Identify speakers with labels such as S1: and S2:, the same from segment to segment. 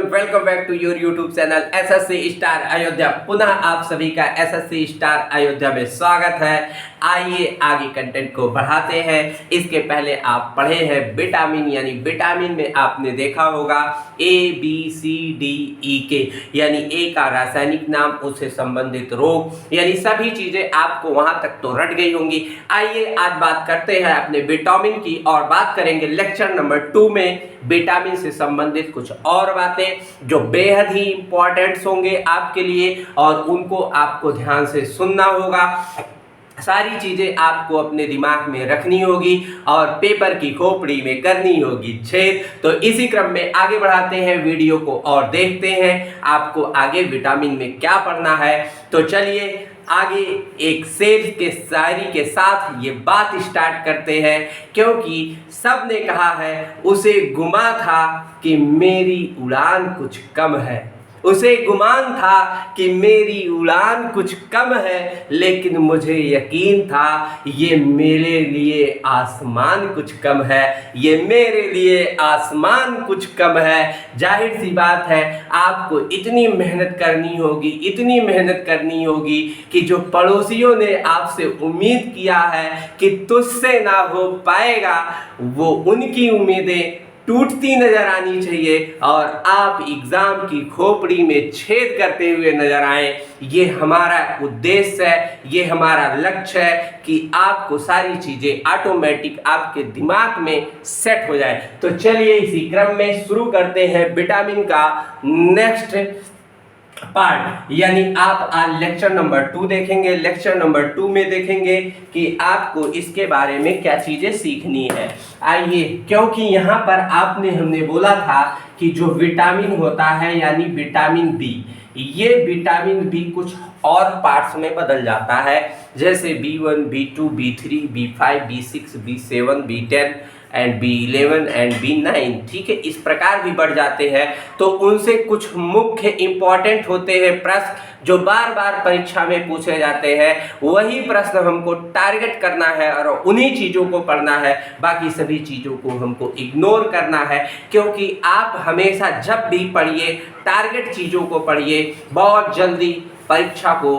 S1: Welcome back to your YouTube channel SSC star Ayodhya. पुनः आप सभी का एसएससी स्टार अयोध्या में स्वागत है। आइए आगे कंटेंट को बढ़ाते हैं। इसके पहले आप पढ़े हैं विटामिन, यानी विटामिन में आपने देखा होगा ABCDE यानी ए का रासायनिक नाम, उससे संबंधित रोग, यानी सभी चीजें आपको वहां तक तो रट गई होंगी। आइए आज बात करते हैं अपने विटामिन की और बात करेंगे लेक्चर नंबर 2 में विटामिन से संबंधित कुछ और बातें जो बेहद ही इंपॉर्टेंट होंगे आपके लिए और उनको आपको ध्यान से सुनना होगा। सारी चीजें आपको अपने दिमाग में रखनी होगी और पेपर की खोपड़ी में करनी होगी छेद। तो इसी क्रम में आगे बढ़ाते हैं वीडियो को और देखते हैं आपको आगे विटामिन में क्या पढ़ना है। तो चलिए आगे एक शेर के शायरी के साथ ये बात स्टार्ट करते हैं, क्योंकि सब ने कहा है उसे गुमा था कि मेरी उड़ान कुछ कम है। उसे गुमान था कि मेरी उड़ान कुछ कम है, लेकिन मुझे यकीन था ये मेरे लिए आसमान कुछ कम है, ये मेरे लिए आसमान कुछ कम है। जाहिर सी बात है आपको इतनी मेहनत करनी होगी, इतनी मेहनत करनी होगी कि जो पड़ोसियों ने आपसे उम्मीद किया है कि तुझसे ना हो पाएगा, वो उनकी उम्मीदें टूटती नजर आनी चाहिए और आप एग्जाम की खोपड़ी में छेद करते हुए नजर आए। ये हमारा उद्देश्य है, ये हमारा लक्ष्य है कि आपको सारी चीजें ऑटोमेटिक आपके दिमाग में सेट हो जाए। तो चलिए इसी क्रम में शुरू करते हैं विटामिन का नेक्स्ट पार्ट, यानी आप आज लेक्चर नंबर 2 देखेंगे। लेक्चर नंबर 2 में देखेंगे कि आपको इसके बारे में क्या चीजें सीखनी है। आइए, क्योंकि यहाँ पर हमने बोला था कि जो विटामिन होता है यानी विटामिन बी, ये विटामिन बी कुछ और पार्ट्स में बदल जाता है, जैसे B1, B2, B3, B5, B6, B7, B10 and B11 and B9, ठीक है, इस प्रकार भी बढ़ जाते हैं। तो उनसे कुछ मुख्य इंपॉर्टेंट होते हैं प्रश्न जो बार बार परीक्षा में पूछे जाते हैं, वही प्रश्न हमको टारगेट करना है और उन्हीं चीज़ों को पढ़ना है। बाकी सभी चीज़ों को हमको इग्नोर करना है, क्योंकि आप हमेशा जब भी पढ़िए टारगेट चीज़ों को पढ़िए, बहुत जल्दी परीक्षा को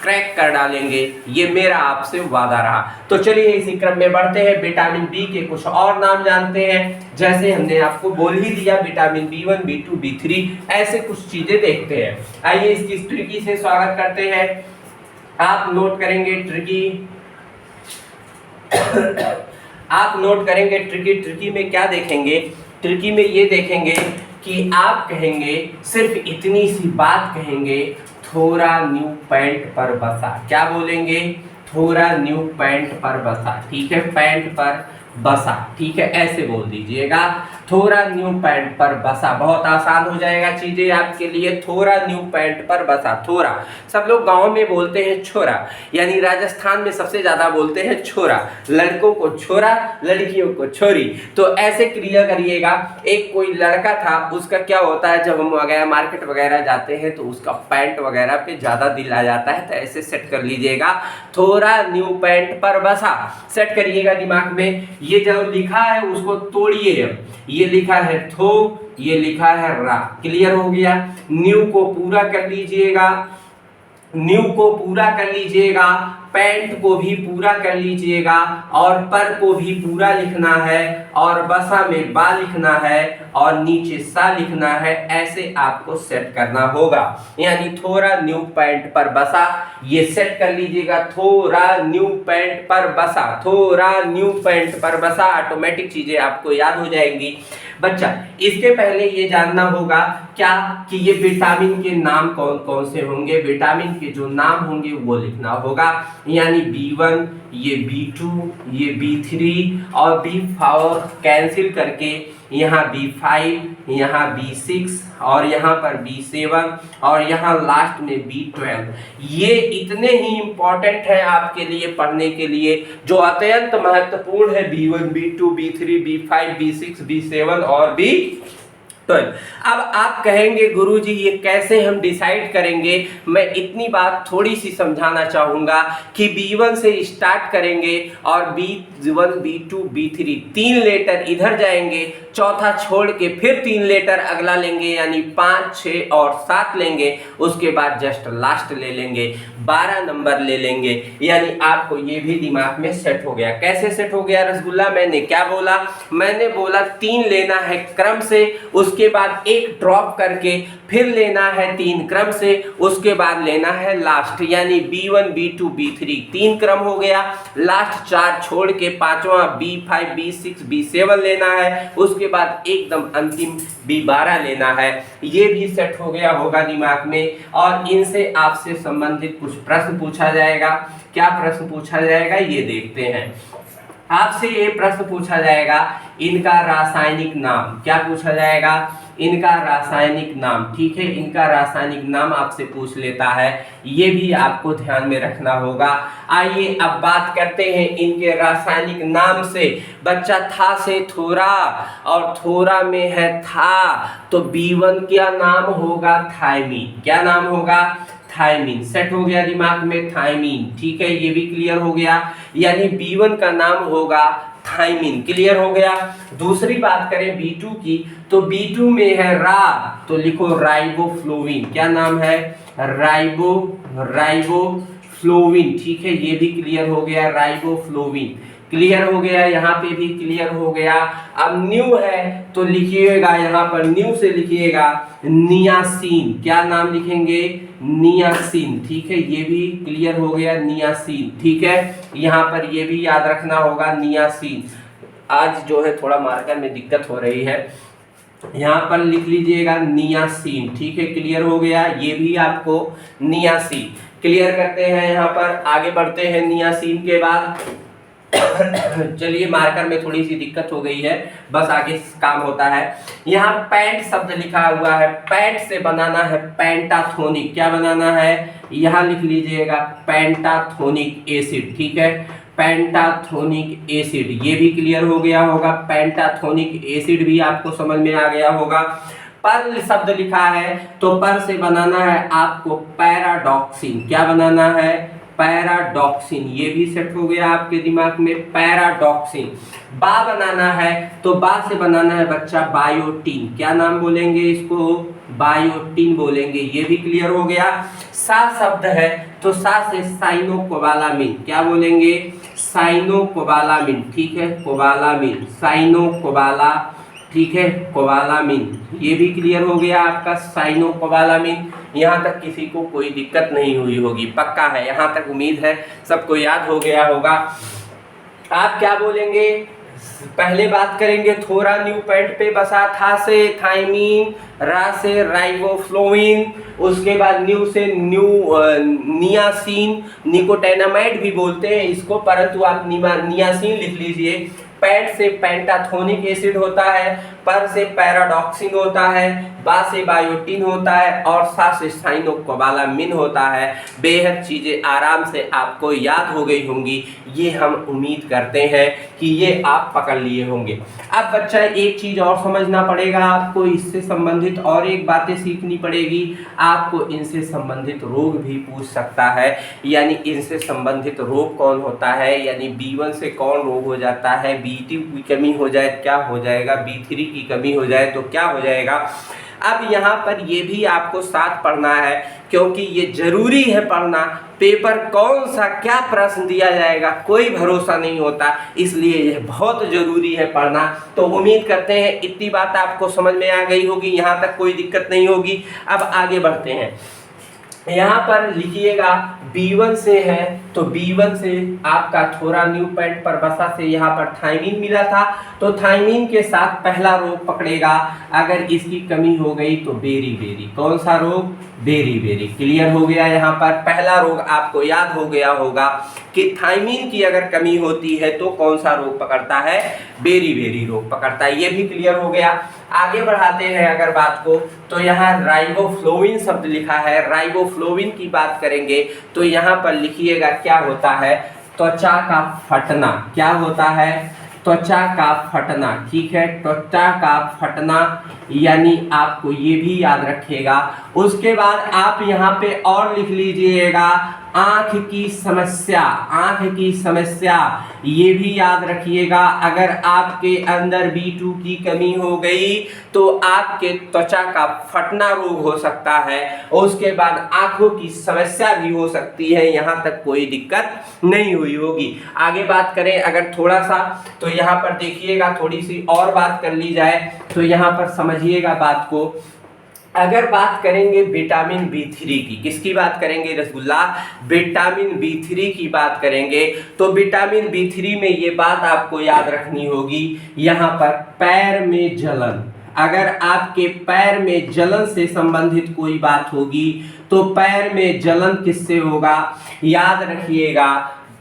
S1: क्रैक कर डालेंगे, ये मेरा आपसे वादा रहा। तो चलिए इसी क्रम में बढ़ते हैं, विटामिन बी के कुछ और नाम जानते हैं। जैसे हमने आपको बोल ही दिया विटामिन B1, B2, B3, ऐसे कुछ चीजें देखते हैं। आइए इसकी ट्रिकी से स्वागत करते हैं। आप नोट करेंगे ट्रिकी आप नोट करेंगे ट्रिकी में क्या देखेंगे। ट्रिकी में ये देखेंगे कि आप कहेंगे, सिर्फ इतनी सी बात कहेंगे, थोड़ा न्यू पैंट पर बसा। क्या बोलेंगे? थोड़ा न्यू पैंट पर बसा, ठीक है, पैंट पर बसा, ठीक है, ऐसे बोल दीजिएगा, थोड़ा न्यू पैंट पर बसा। बहुत आसान हो जाएगा चीजें आपके लिए। थोड़ा न्यू पैंट पर बसा। थोड़ा सब लोग गांव में बोलते हैं छोरा, यानी राजस्थान में सबसे ज्यादा बोलते हैं छोरा, लड़कों को छोरा, लड़कियों को छोरी। तो ऐसे क्रिया करिएगा। एक कोई लड़का था, उसका क्या होता है, जब हम वगैरह मार्केट वगैरह जाते हैं तो उसका पैंट वगैरह पे ज्यादा दिल आ जाता है, तो ऐसे सेट कर लीजिएगा, थोड़ा न्यू पैंट पर बसा। सेट करिएगा दिमाग में। ये जो लिखा है उसको तोड़िए, ये लिखा है थो, ये लिखा है रा। क्लियर हो गया? न्यू को पूरा कर लीजिएगा, न्यू को पूरा कर लीजिएगा, पैंट को भी पूरा कर लीजिएगा और पर को भी पूरा लिखना है और बसा में बा लिखना है और नीचे सा लिखना है। ऐसे आपको सेट करना होगा, यानी थोड़ा न्यू पैंट पर बसा, ये सेट कर लीजिएगा, थोड़ा न्यू पैंट पर बसा, थोड़ा न्यू पैंट पर बसा। ऑटोमेटिक चीजें आपको याद हो जाएंगी। बच्चा, इसके पहले ये जानना होगा क्या कि ये विटामिन के नाम कौन कौन से होंगे। विटामिन के जो नाम होंगे वो लिखना होगा, यानी B1, ये B2, ये B3 और B4 कैंसिल करके यहाँ B5, यहाँ B6 और यहाँ पर B7 और यहाँ लास्ट में B12। ये इतने ही इंपॉर्टेंट है आपके लिए पढ़ने के लिए, जो अत्यंत महत्वपूर्ण है। B1, B2, B3, B5, B6, B7 और B 12। अब आप कहेंगे गुरुजी ये कैसे हम डिसाइड करेंगे, मैं इतनी बात थोड़ी सी समझाना चाहूँगा कि B1 से स्टार्ट करेंगे और B1 B2 B3 3 लेटर इधर जाएंगे, चौथा छोड़ के फिर 3 लेटर अगला लेंगे यानी 5 6 और 7 लेंगे, उसके बाद जस्ट लास्ट ले लेंगे 12 नंबर ले लेंगे। यानी आपको ये भी दिमाग में सेट हो गया। कैसे सेट हो गया रसगुल्ला? मैंने क्या बोला? मैंने बोला 3 लेना है क्रम से, उसके बाद एक ड्रॉप करके फिर लेना है 3 क्रम से, उसके बाद लेना है लास्ट, यानी B1 B2 B3 3 क्रम हो गया, लास्ट 4 छोड़ के पांचवा B5 B6 B7 लेना है, उसके बाद एकदम अंतिम B12 लेना है। ये भी सेट हो गया होगा दिमाग में। और इनसे आपसे संबंधित कुछ प्रश्न पूछा जाएगा। क्या प्रश्न पूछा जाएगा ये देखते हैं। आपसे ये प्रश्न पूछा जाएगा इनका रासायनिक नाम। क्या पूछा जाएगा? इनका रासायनिक नाम। ठीक है, इनका रासायनिक नाम आपसे पूछ लेता है, ये भी आपको ध्यान में रखना होगा। आइए अब बात करते हैं इनके रासायनिक नाम से। बच्चा था से थोड़ा और थोड़ा में है था, तो B1 क्या नाम होगा? थायमीन। क्या नाम होगा? थायमीन। सेट हो गया दिमाग में, थायमीन। ठीक है, ये भी क्लियर हो गया, यानी B1 का नाम होगा थायमीन। क्लियर हो गया। दूसरी बात करें B2 की, तो B2 में है रा, तो लिखो राइबोफ्लोविन। क्या नाम है? राइबोफ्लोविन। ठीक है, ये भी क्लियर हो गया, राइबोफ्लोविन। क्लियर हो गया, यहाँ पे भी क्लियर हो गया। अब न्यू है तो लिखिएगा, यहाँ पर न्यू से लिखिएगा नियासिन। क्या नाम लिखेंगे? नियासिन। ठीक है, ये भी क्लियर हो गया, नियासिन। ठीक है, यहाँ पर ये भी याद रखना होगा, नियासिन। आज जो है थोड़ा मार्कर में दिक्कत हो रही है, यहाँ पर लिख लीजिएगा नियासिन। ठीक है, क्लियर हो गया, ये भी आपको नियासिन। क्लियर करते हैं, यहाँ पर आगे बढ़ते हैं नियासिन के बाद। चलिए, मार्कर में थोड़ी सी दिक्कत हो गई है, बस आगे काम होता है। यहाँ पैंट शब्द लिखा हुआ है, पैंट से बनाना है पेंटाथोनिक। क्या बनाना है? यहाँ लिख लीजिएगा पेंटाथोनिक एसिड। ठीक है, पेंटाथोनिक एसिड, ये भी क्लियर हो गया होगा। पेंटाथोनिक एसिड भी आपको समझ में आ गया होगा। पर शब्द लिखा है, तो पर से बनाना है आपको पैराडॉक्सिन। क्या बनाना है? पैराडॉक्सिन। ये भी सेट हो गया आपके दिमाग में, पैराडॉक्सिन। बा बनाना है, तो बा से बनाना है बच्चा बायोटीन। क्या नाम बोलेंगे इसको? बायोटीन बोलेंगे। ये भी क्लियर हो गया। सा शब्द है, तो सा से साइनोकोबालामिन। क्या बोलेंगे? साइनोकोबालामिन। ठीक है, कोबालामिन, साइनोकोबाला। ठीक है, कोबालामिन। ये भी क्लियर हो गया आपका, साइनोकोबालामिन। यहाँ तक किसी को कोई दिक्कत नहीं हुई होगी, पक्का है, यहाँ तक उम्मीद है सबको याद हो गया होगा। आप क्या बोलेंगे? पहले बात करेंगे थोड़ा न्यू पैंट पे बसा, था से थायमीन, रा से राइबोफ्लोविन, उसके बाद न्यू से नियासिन, निकोटाइनामाइड भी बोलते हैं इसको, परंतु आप नियासिन लिख लीजिए। पैंट से पेंटाथोनिक एसिड होता है, पर से पैराडॉक्सिन होता है, बा से बायोटीन होता है और सा से साइनोकोबालामिन होता है। बेहद चीज़ें आराम से आपको याद हो गई होंगी, ये हम उम्मीद करते हैं कि ये आप पकड़ लिए होंगे। अब बच्चा एक चीज़ और समझना पड़ेगा आपको, इससे संबंधित और एक बातें सीखनी पड़ेगी आपको। इनसे संबंधित रोग भी पूछ सकता है, यानी इनसे संबंधित रोग कौन होता है, यानी B1 से कौन रोग हो जाता है, B2 की कमी हो जाए क्या हो जाएगा, B3 की कमी हो जाए तो क्या हो जाएगा। अब यहाँ पर ये भी आपको साथ पढ़ना है, क्योंकि ये जरूरी है पढ़ना। पेपर कौन सा क्या प्रश्न दिया जाएगा कोई भरोसा नहीं होता, इसलिए यह बहुत जरूरी है पढ़ना। तो उम्मीद करते हैं इतनी बात आपको समझ में आ गई होगी, यहाँ तक कोई दिक्कत नहीं होगी। अब आगे बढ़ते हैं, यहाँ पर लिखिएगा B1 से है, तो B1 से आपका थोड़ा न्यू पैंट पर बसा से यहाँ पर थायमीन मिला था, तो थायमीन के साथ पहला रोग पकड़ेगा। अगर इसकी कमी हो गई तो बेरी। कौन सा रोग? बेरी। क्लियर हो गया। यहाँ पर पहला रोग आपको याद हो गया होगा कि थायमीन की अगर कमी होती है तो कौन सा रोग पकड़ता है? बेरी रोग पकड़ता है। ये भी क्लियर हो गया। आगे बढ़ाते हैं अगर बात को, तो यहाँ राइबोफ्लोविन शब्द लिखा है। राइबोफ्लोविन की बात करेंगे तो यहाँ पर लिखिएगा क्या होता है? त्वचा का फटना। क्या होता है? त्वचा का फटना, ठीक है, त्वचा का फटना, यानी आपको ये भी याद रखिएगा। उसके बाद आप यहाँ पे और लिख लीजिएगा आंख की समस्या, आंख की समस्या, ये भी याद रखिएगा। अगर आपके अंदर B2 की कमी हो गई तो आपके त्वचा का फटना रोग हो सकता है, और उसके बाद आंखों की समस्या भी हो सकती है। यहाँ तक कोई दिक्कत नहीं हुई होगी। आगे बात करें अगर थोड़ा सा, तो यहाँ पर देखिएगा, थोड़ी सी और बात कर ली जाए तो यहाँ पर समझिएगा बात को। अगर बात करेंगे विटामिन B3 की, किसकी बात करेंगे रसगुल्ला? विटामिन B3 की बात करेंगे। तो विटामिन B3 में ये बात आपको याद रखनी होगी, यहाँ पर पैर में जलन, अगर आपके पैर में जलन से संबंधित कोई बात होगी तो पैर में जलन किससे होगा? याद रखिएगा,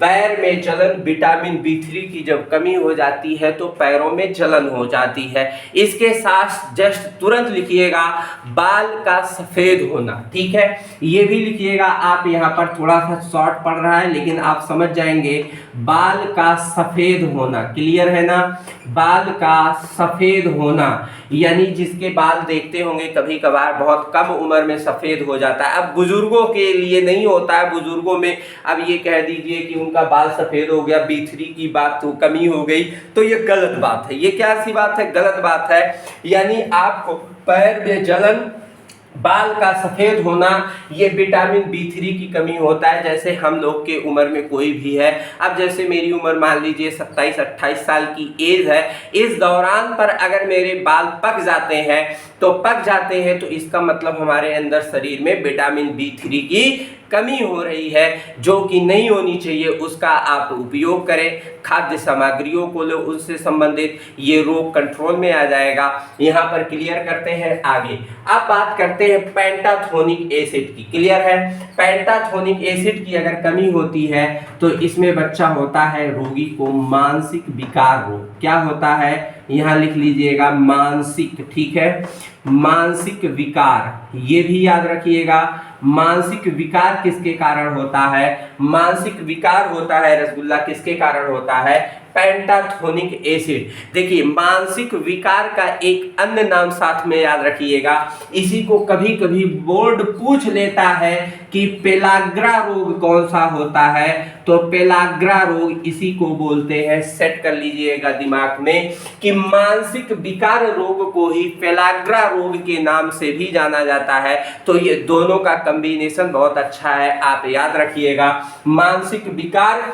S1: पैर में जलन, विटामिन B3 की जब कमी हो जाती है तो पैरों में जलन हो जाती है। इसके साथ जस्ट तुरंत लिखिएगा बाल का सफेद होना, ठीक है, ये भी लिखिएगा आप। यहाँ पर थोड़ा सा शॉर्ट पड़ रहा है लेकिन आप समझ जाएंगे, बाल का सफेद होना, क्लियर है ना? बाल का सफेद होना, यानी जिसके बाल देखते होंगे कभी कभार बहुत कम उम्र में सफेद हो जाता है। अब बुजुर्गों के लिए नहीं होता है, बुजुर्गों में अब ये कह दीजिए कि उनका बाल सफेद हो गया, B3 की बात तो कमी हो गई, तो ये गलत बात है। ये क्या सी बात है? गलत बात है। यानी आपको पैर में जलन, बाल का सफेद होना, ये विटामिन B3 की कमी होता है। जैसे हम लोग के उम्र में कोई भी है, अब जैसे मेरी उम्र मान लीजिए 27-28 साल की एज है, इस दौरान पर अगर मेरे बाल पक जाते हैं तो इसका मतलब हमारे अंदर शरीर में विटामिन B3 की कमी हो रही है, जो कि नहीं होनी चाहिए। उसका आप उपयोग करें, खाद्य सामग्रियों को लो, उससे संबंधित ये रोग कंट्रोल में आ जाएगा। यहाँ पर क्लियर करते हैं आगे। अब बात करते हैं पेंटाथोनिक एसिड की, क्लियर है? पेंटाथोनिक एसिड की अगर कमी होती है तो इसमें बच्चा होता है रोगी को मानसिक विकार रोग। क्या होता है? यहाँ लिख लीजिएगा मानसिक, ठीक है, मानसिक विकार, ये भी याद रखिएगा। मानसिक विकार किसके कारण होता है? मानसिक विकार होता है रसगुल्ला किसके कारण होता है? Pantothenic acid. देखिए, मानसिक विकार का एक अन्य नाम साथ में याद रखिएगा, इसी को कभी कभी बोर्ड पूछ लेता है कि पेलाग्रा रोग कौन सा होता है, तो पेलाग्रा रोग इसी को बोलते हैं। सेट कर लीजिएगा दिमाग में कि मानसिक विकार रोग को ही पेलाग्रा रोग के नाम से भी जाना जाता है। तो ये दोनों का कॉम्बिनेशन बहुत अच्छा है, आप याद रखिएगा, मानसिक विकार,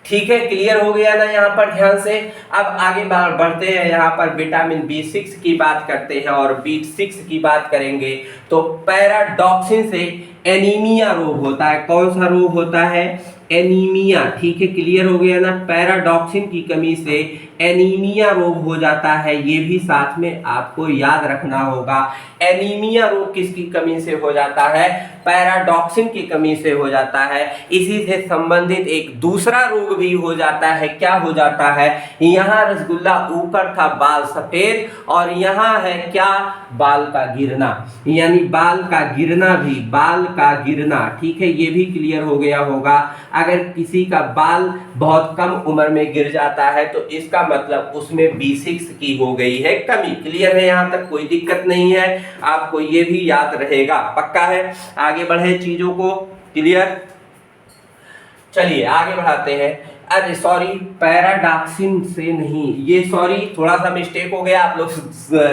S1: ठीक है, क्लियर हो गया ना यहाँ पर ध्यान से। अब आगे बढ़ते हैं, यहाँ पर विटामिन B6 की बात करते हैं और B6 की बात करेंगे तो पैराडॉक्सिन से एनीमिया रोग होता है। कौन सा रोग होता है? एनीमिया, ठीक है, क्लियर हो गया ना? पैराडॉक्सिन की कमी से एनीमिया रोग हो जाता है, ये भी साथ में आपको याद रखना होगा। एनीमिया रोग किसकी कमी से हो जाता है? पैराडॉक्सिन की कमी से हो जाता है। इसी से संबंधित एक दूसरा रोग भी हो जाता है। क्या हो जाता है? यहाँ रसगुल्ला ऊपर था बाल सफेद और यहाँ है क्या? बाल का गिरना, यानी बाल का गिरना भी, बाल का गिरना, ठीक है, ये भी क्लियर हो गया होगा। अगर किसी का बाल बहुत कम उम्र में गिर जाता है तो इसका मतलब उसमें B6 की हो गई है कमी। क्लियर है? यहाँ तक कोई दिक्कत नहीं है, आपको ये भी याद रहेगा, पक्का है? आगे बढ़े चीजों को, क्लियर? चलिए आगे बढ़ाते हैं। अरे सॉरी, पैराडॉक्सिन से नहीं, ये सॉरी थोड़ा सा मिस्टेक हो गया, आप लोग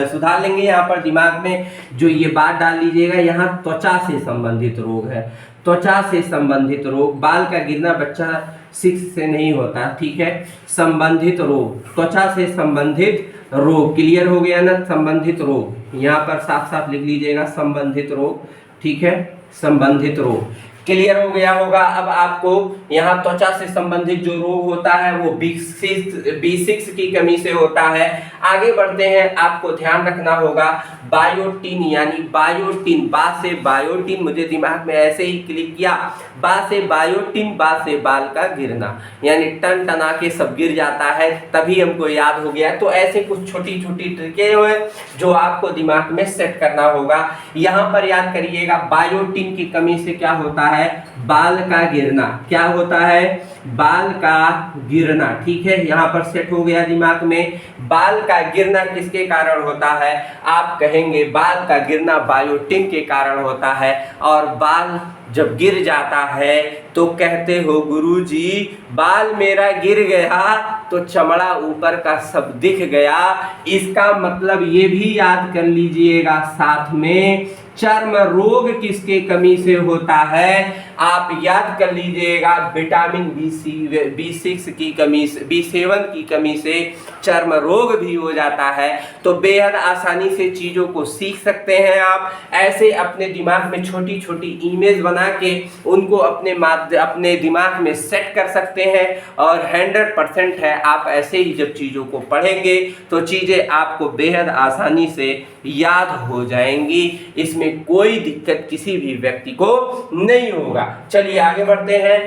S1: सुधार लेंगे। यहाँ पर दिमाग में जो ये बात डाल लीजिएगा, यहाँ त्वचा से संबंधित रोग है, त्वचा से संबंधित रोग। बाल का गिरना बच्चा 6 से नहीं होता, ठीक है, संबंधित रोग, त्वचा से संबंधित रोग, क्लियर हो गया ना? संबंधित रोग, यहाँ पर साफ साफ लिख लीजिएगा संबंधित रोग, ठीक है, संबंधित रोग, क्लियर हो गया होगा। अब आपको यहाँ त्वचा से संबंधित जो रोग होता है वो B6 की कमी से होता है। आगे बढ़ते हैं, आपको ध्यान रखना होगा बायोटिन, यानी बायोटिन, बा से बायोटिन, मुझे दिमाग में ऐसे ही क्लिक किया, बा से बायोटिन, बा से बाल का गिरना, यानी टन टना के सब गिर जाता है, तभी हमको याद हो गया। तो ऐसे कुछ छोटी छोटी ट्रिकें हैं जो आपको दिमाग में सेट करना होगा। यहाँ पर याद करिएगा बायोटिन की कमी से क्या होता है बाल का गिरना। क्या होता है? बाल का गिरना। ठीक है, यहाँ पर सेट हो गया दिमाग में। बाल का गिरना किसके कारण होता है? आप कहेंगे बाल का गिरना बायोटिन के कारण होता है। और बाल जब गिर जाता है तो कहते हो गुरुजी बाल मेरा गिर गया तो चमड़ा ऊपर का सब दिख गया। इसका मतलब ये भी याद कर लीजिएगा साथ में, चर्म रोग किसके कमी से होता है? आप याद कर लीजिएगा विटामिन B6 की कमी से, B7 की कमी से चर्म रोग भी हो जाता है। तो बेहद आसानी से चीज़ों को सीख सकते हैं आप। ऐसे अपने दिमाग में छोटी छोटी इमेज बना के उनको अपने दिमाग में सेट कर सकते हैं। और 100% है, आप ऐसे ही जब चीज़ों को पढ़ेंगे तो चीज़ें आपको बेहद आसानी से याद हो जाएंगी। इसमें कोई दिक्कत किसी भी व्यक्ति को नहीं होगा। चलिए आगे बढ़ते हैं।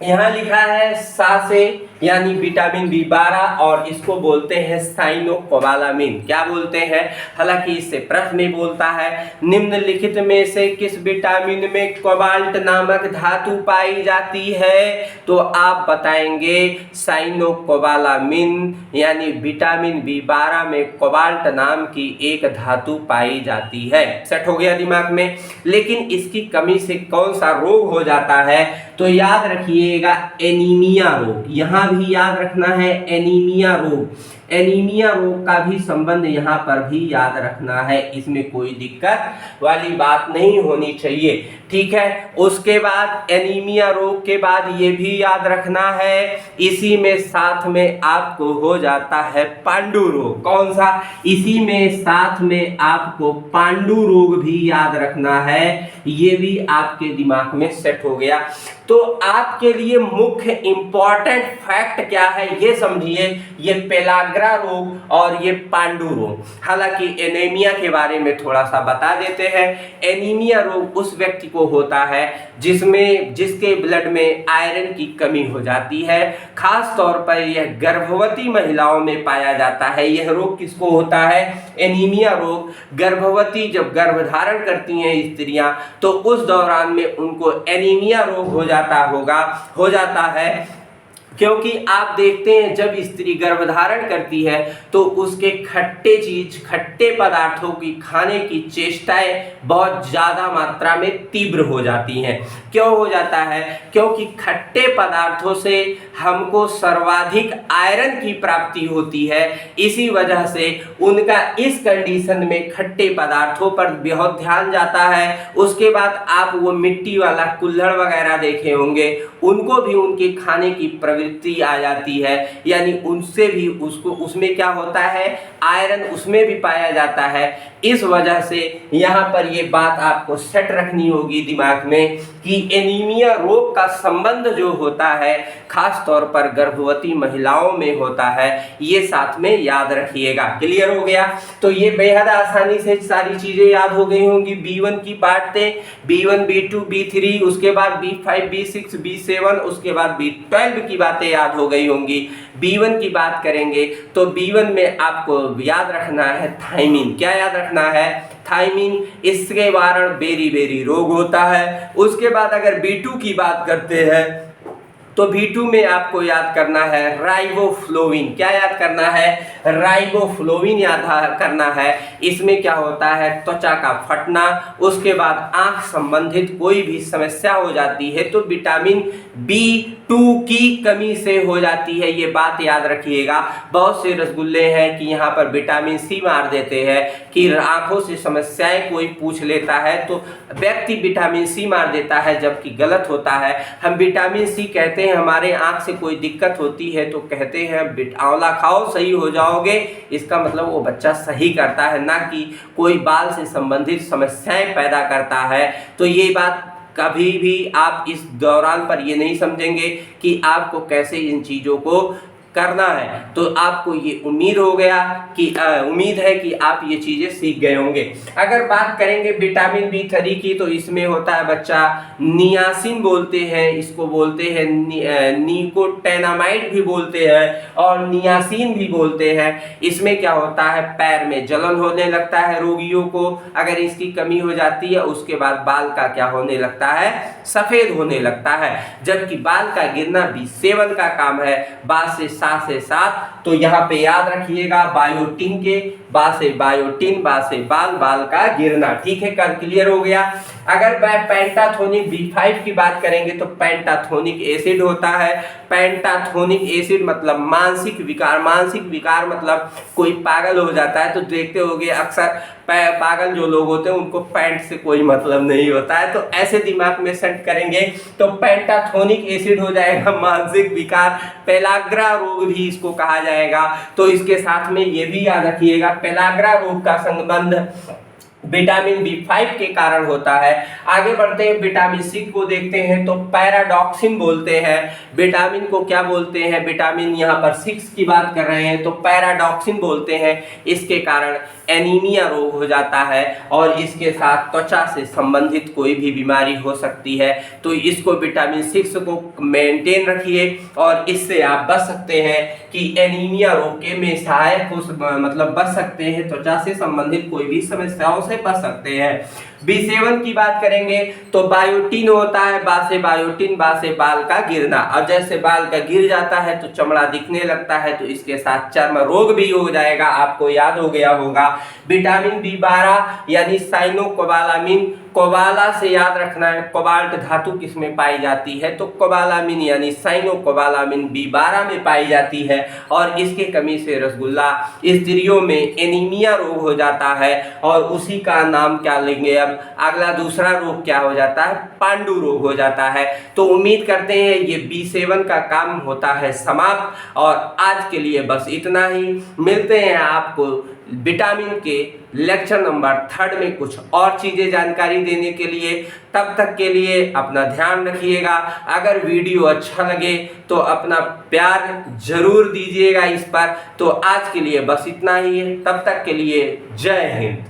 S1: यहाँ लिखा है सा से यानी विटामिन B12 और इसको बोलते हैं साइनोकोबालामिन। क्या बोलते हैं? हालांकि इससे प्रश्न में बोलता है निम्नलिखित में से किस विटामिन में कोबाल्ट नामक धातु पाई जाती है? तो आप बताएंगे साइनोकोबालामिन यानी विटामिन B12 में कोबाल्ट नाम की एक धातु पाई जाती है। सेट हो गया दिमाग में। लेकिन इसकी कमी से कौन सा रोग हो जाता है? तो याद रखिएगा एनीमिया रोग। यहाँ भी याद रखना है एनीमिया रोग। एनीमिया रोग का भी संबंध यहाँ पर भी याद रखना है। इसमें कोई दिक्कत वाली बात नहीं होनी चाहिए। ठीक है, उसके बाद एनीमिया रोग के बाद ये भी याद रखना है, इसी में साथ में आपको हो जाता है पांडु रोग। कौन सा? इसी में साथ में आपको पांडु रोग भी याद रखना है। ये भी आपके दिमाग में सेट हो गया। तो आपके लिए मुख्य इंपॉर्टेंट फैक्ट क्या है ये समझिए, ये पेलाग्रा रोग और ये पांडु रोग। हालांकि एनीमिया के बारे में थोड़ा सा बता देते हैं। एनीमिया रोग उस व्यक्ति को होता है जिसके ब्लड में आयरन की कमी हो जाती है। खास तौर पर यह गर्भवती महिलाओं में पाया जाता है। यह रोग किसको होता है? एनीमिया रोग गर्भवती जब गर्भधारण करती हैं स्त्रियां तो उस दौरान में उनको एनीमिया रोग हो जाता है। क्योंकि आप देखते हैं जब स्त्री गर्भधारण करती है तो उसके खट्टे पदार्थों की खाने की चेष्टाएं बहुत ज़्यादा मात्रा में तीव्र हो जाती हैं। क्यों हो जाता है? क्योंकि खट्टे पदार्थों से हमको सर्वाधिक आयरन की प्राप्ति होती है। इसी वजह से उनका इस कंडीशन में खट्टे पदार्थों पर बहुत ध्यान जाता है। उसके बाद आप वो मिट्टी वाला कुल्हड़ वगैरह देखे होंगे, उनको भी उनके खाने की प्रवृत्ति आ जाती है। यानी उनसे भी उसमें क्या होता है? आयरन उसमें भी पाया जाता है। इस वजह से यहाँ पर ये बात आपको सेट रखनी होगी दिमाग में कि एनीमिया रोग का संबंध जो होता है खास तौर पर गर्भवती महिलाओं में होता है। ये साथ में याद रखिएगा। क्लियर हो गया? तो ये बेहद आसानी से सारी चीजें याद हो गई होंगी। B1 की बातें, B1 B2 B3, उसके बाद B5 B6 B7, उसके बाद B12 की बातें याद हो गई होंगी। B1 की बात करेंगे तो B1 में आपको याद रखना है थायमिन। क्या याद रखना है? थायमिन। इसके कारण बेरी रोग होता है। उसके बाद अगर B2 की बात करते हैं तो B2 में आपको याद करना है राइबोफ्लोविन। क्या याद करना है? राइबोफ्लोविन याद करना है। इसमें क्या होता है? त्वचा का फटना, उसके बाद आंख संबंधित कोई भी समस्या हो जाती है तो विटामिन B2 की कमी से हो जाती है। ये बात याद रखिएगा। बहुत से रसगुल्ले हैं कि यहाँ पर विटामिन C मार देते हैं कि आंखों से समस्याएं कोई पूछ लेता है तो व्यक्ति विटामिन C मार देता है, जबकि गलत होता है। हम विटामिन C कहते हैं हमारे आंख से कोई दिक्कत होती है तो कहते हैं आंवला खाओ सही हो जाओगे। इसका मतलब वो बच्चा सही करता है, ना कि कोई बाल से संबंधित समस्याएं पैदा करता है। तो ये बात कभी भी आप इस दौरान पर ये नहीं समझेंगे कि आपको कैसे इन चीज़ों को करना है। तो आपको ये उम्मीद है कि आप ये चीज़ें सीख गए होंगे। अगर बात करेंगे विटामिन B3 की, तो इसमें होता है बच्चा नियासिन बोलते हैं, इसको बोलते हैं निकोटेनामाइड भी बोलते हैं और नियासिन भी बोलते हैं। इसमें क्या होता है, पैर में जलन होने लगता है रोगियों को अगर इसकी कमी हो जाती है। उसके बाद बाल का क्या होने लगता है, सफेद होने लगता है। जबकि बाल का गिरना B7 का काम है, बा से साथ। तो यहाँ पे याद रखिएगा बायोटिन के बा से बायोटिन, बा से बाल का गिरना। ठीक है, कर क्लियर हो गया। अगर पेंटाथोनिक B5 की बात करेंगे तो पेंटाथोनिक एसिड होता है। पेंटाथोनिक एसिड मतलब मानसिक विकार मतलब कोई पागल हो जाता है। तो देखते होंगे अक्सर पागल जो लोग होते हैं उनको पैंट से कोई मतलब नहीं होता है। तो ऐसे दिमाग में सेट करेंगे तो पेंटाथोनिक एसिड हो जाएगा मानसिक विकार। पेलाग्रा रोग भी इसको कहा जाएगा। तो इसके साथ में ये भी याद रखिएगा, पेलाग्रा रोग का संबंध विटामिन B5 के कारण होता है। आगे बढ़ते हैं, विटामिन C को देखते हैं तो पैराडॉक्सिन बोलते हैं। विटामिन को क्या बोलते हैं, विटामिन यहाँ पर 6 की बात कर रहे हैं तो पैराडॉक्सिन बोलते हैं। इसके कारण एनीमिया रोग हो जाता है और इसके साथ त्वचा से संबंधित कोई भी बीमारी हो सकती है। तो इसको विटामिन 6 को मेंटेन रखिए और इससे आप बच सकते हैं कि एनीमिया रोग के में सहायक मतलब बच सकते हैं, त्वचा से संबंधित कोई भी समस्याओं से बच सकते हैं। B7 की बात करेंगे तो बायोटिन होता है, बा से बाल का गिरना। और जैसे बाल का गिर जाता है तो चमड़ा दिखने लगता है, तो इसके साथ चर्म रोग भी हो जाएगा। आपको याद हो गया होगा विटामिन B12 यानी साइनोकोबालामिन, कोबाला से याद रखना है, कोबाल्ट धातु किसमें पाई जाती है, तो कोबालामिन यानी साइनोकोबालामिन B12 में पाई जाती है। और इसके कमी से रसगुल्ला स्त्रियों में एनीमिया रोग हो जाता है और उसी का नाम क्या लेंगे अब, अगला दूसरा रोग क्या हो जाता है, पांडु रोग हो जाता है। तो उम्मीद करते हैं ये B7 का काम होता है समाप्त। और आज के लिए बस इतना ही, मिलते हैं आपको विटामिन के लेक्चर नंबर 3 में कुछ और चीज़ें जानकारी देने के लिए। तब तक के लिए अपना ध्यान रखिएगा। अगर वीडियो अच्छा लगे तो अपना प्यार जरूर दीजिएगा इस पर। तो आज के लिए बस इतना ही है, तब तक के लिए जय हिंद।